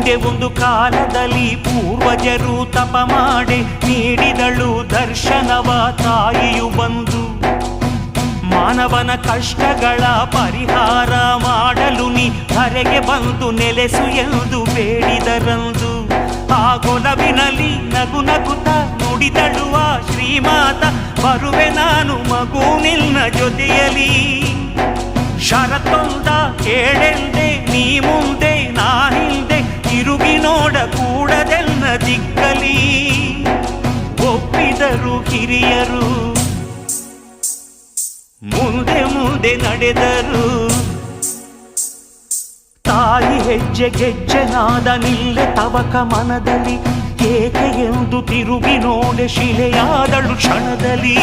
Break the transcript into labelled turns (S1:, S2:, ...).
S1: ಹಿಂದೆ ಒಂದು ಕಾಲದಲ್ಲಿ ಪೂರ್ವಜರು ತಪ ಮಾಡಿ ನೀಡಿದಳು ದರ್ಶನವ ತಾಯಿಯು ಬಂದು. ಮಾನವನ ಕಷ್ಟಗಳ ಪರಿಹಾರ ಮಾಡಲು ನೀ ಧರೆಗೆ ಬಂದು ನೆಲೆಸು ಎಂದು ಬೇಡಿದರಂದು. ಆ ಗೊಲವಿನಲ್ಲಿ ನಗು ನಗುತ್ತ ನುಡಿದಳುವ ಶ್ರೀಮಾತ, ಬರುವೆ ನಾನು ಮಗು ನಿನ್ನ ಜೊತೆಯಲಿ. ಷರತ್ತೊಂದ ಕೇಳೆಂದೆ, ನೀ ಮುಂದೆ ನಾ ಹಿಂದೆ, ತಿರುಗಿ ನೋಡ ಕೂಡದೆನ್ನ ದಿಕ್ಕಲಿ. ಒಪ್ಪಿದರು ಹಿರಿಯರು, ಮುಂದೆ ಮುಂದೆ ನಡೆದರು. ತಾಯಿ ಹೆಜ್ಜೆ ಗೆಜ್ಜೆನಾದ ನಿಲ್ಲೆ ತವಕ ಮನದಲ್ಲಿ, ಏಕೆ ಎಂದು ತಿರುಗಿ ನೋಡೆ ಶಿಲೆಯಾದಳು ಕ್ಷಣದಲ್ಲಿ.